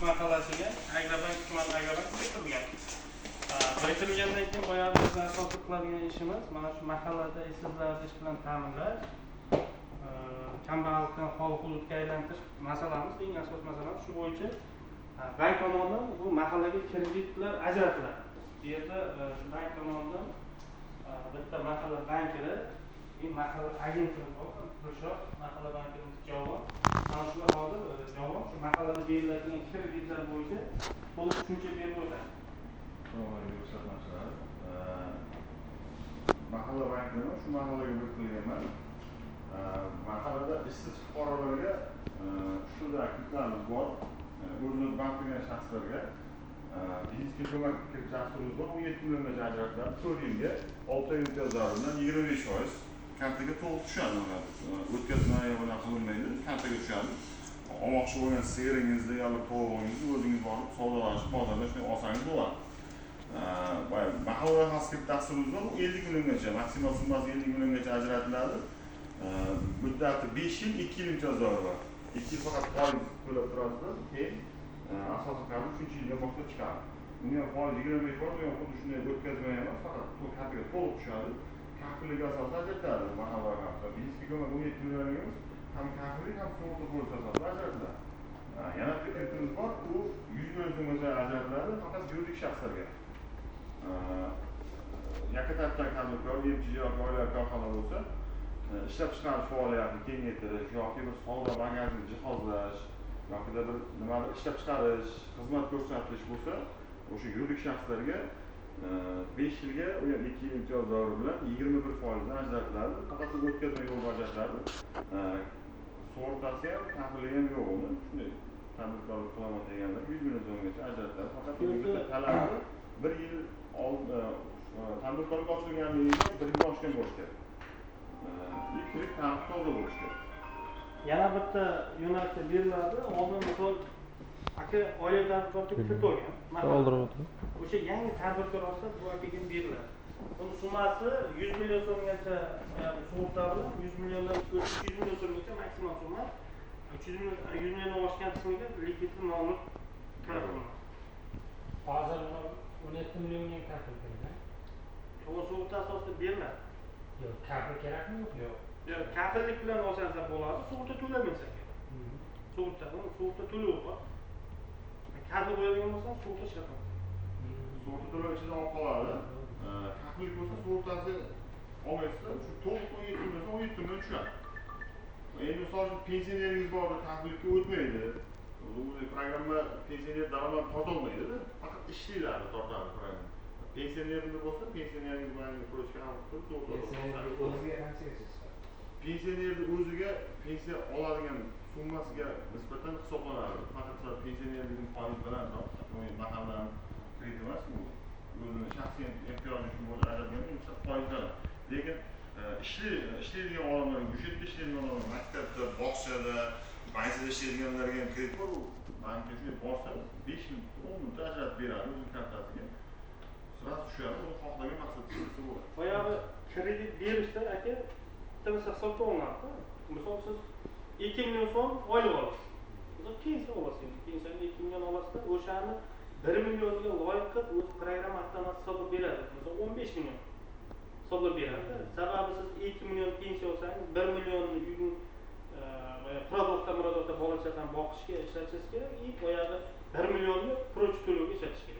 mahallasiga Agrobank tuman Agrobank kiritilgan. Kiritilgandan keyin boyagi biz asosiy qiladigan ishimiz mana shu mahallada ishsizlarni ish bilan ta'minlash, kambag'allikdan xoli hududga aylantirish masalamiz, eng asosiy masalamiz shu bo'yicha bank tomonidan bu mahallaga kreditlar ajratiladi. Bu yerda bank tomonidan bitta mahalla bankiri, mahalla agentligi bor, Dilshod mahalla bankimiz javob. Mana shular hozir javob shu mahallada beriladigan kreditlar bo'yicha to'liq tushuncha berib o'tadi. Mahalla bankini shu mahallaga kiritilgan. Mahallada ishsiz fuqarolarga shu aktivlarimiz bor. O'zimiz bank qilgan shaxslarga biznesga ko'mak kirish dasturimiz bor. 17 milliongacha ajratiladi. 4 yilga 6 oy imtiyozlari bilan 25% kantiga to'liq tushadi. O'tkazma bunaqa qilinmaydi, kantiga tushadi. Olmoqchi bo'lgan sigiringizni yoki tovuqingizni o'zingiz borib savdolashib, bozorda shunday olsangiz bo'ladi. Mahalla xaskir dasturimiz bor. 50 milliongacha, maksimal summasi 50 milliongacha ajratiladi. Muddati 5 yil, 2 yil imtiyozlari bor. 2 yil faqat foiz to'lab turasizlar, keyin asosiy qarz 3-yilga boshlab chiqadi. Bunga foiz 25%, yo'q xuddi shunday o'tkazma emas, faqat kantiga to'liq tushadi. Kafillik asosida ajratiladi mahalla xaskir. Biznesga ko'mak 17 million emas, ham kafillik ham sug'urta bo'lish asosida ajratiladi. Yana bir kreditimiz bor, u 100 million so'mgacha ajratiladi, faqat yuridik shaxslarga. Yakkatartibdan tadbirkor, emchi yoki oilaviy korxona bo'lsa, ishlab chiqarish faoliyatini kengaytirish yoki bir savdo bagajini jihozlash yoki bir nimadir ishlab chiqarish, xizmat ko'rsatish bo'lsa, o'sha yuridik shaxslarga 5 yilga, u ham 2 yil imtiyoz davri bilan 21% dan ajratiladi. Faqat o'tkazma yo'l bajariladi. Sug'urtasi ham, kafilligi ham yo'q uni. Shunday tadbirkorlik qilaman deganlar 100 million so'mgacha ajratiladi. Faqat bitta talabi 1 yil tadbirkorlik ochilgandan keyin 1 yil oshgan bo'lishi kerak. Ilk tarix toza bo'lishi kerak. Yana bitta yo'nalishda beriladi. Oldin misol aka oilaviy tadbirkorlikka kirit olgan. O'sha yangi tadbirkor olsa bu akaga beriladi. Uni summasi 100 million so'mgacha sug'urta bilan 100 milliondan 300 million so'mgacha maksimal summa. 100 milliondan oshgan qismiga likvidli ma'lumot kiritiladi. Hozir 17 millionga kafil qilingan. To'g'ri sug'urta asosida beriladi. Yo'q, kafil kerakmi yo'qmi? Yo'q, kafillik bilan olsangiz bo'ladi, sug'urta to'lamaysiz. Sug'urta to'lovi bor. Kafil bo'ladigan bo'lsa, sug'urta ishlatadi. Sug'urta to'lov ichidan olib qoladi. Kafillik bo'lsa sug'urtasi olmaysizlar, shu to'liq 17 million 17 million tushadi. Endi misol uchun pensioneringiz bor, kafillikka o'tmaydi. Bu programma pensioner daromad tortolmaydi, faqat ishchilarni tortadi programma. Pensionerimiz bo'lsa, pensioneringiz bilan ko'rishga ham pensionerni o'ziga pensiya oladigan summasiga nisbatan hisoblanadi. Faqat pensionerning foiz bilan mahallaning krediti emas, bu o'zini shaxsiy ehtiyoji uchun bo'lib ajratilgan yumshoq foiz bilan. Lekin ishlaydigan odamlar, budjetda ishlaydigan odamlar, maktabda, bog'chada, bankda ishlaydiganlarga ham kredit bor. Bankka shunday borsa 5 yil, 10 yilda ajratib beradi o'zining kartasiga. Sirasi tushadi, uni xohlagan maqsadga bo'ladi. Boyagi kredit berishda aka bitta hisobga olinadi. Misol siz 2 million so'm oylik olasiz. Siz pensiya olasiz. Pensiyani 2 million olasiz, o'shani 1 millionga loyiq qilib o'z programma avtomatik hisoblab beradi. Misol 15 million hisoblab beradi. Sababi siz 2 million pensiya olsangiz 1 millionni uyning murodotda bola chaqani boqishga ishlatishingiz kerak, boyagi 1 millionni proch to'lovga ishlatish kerak.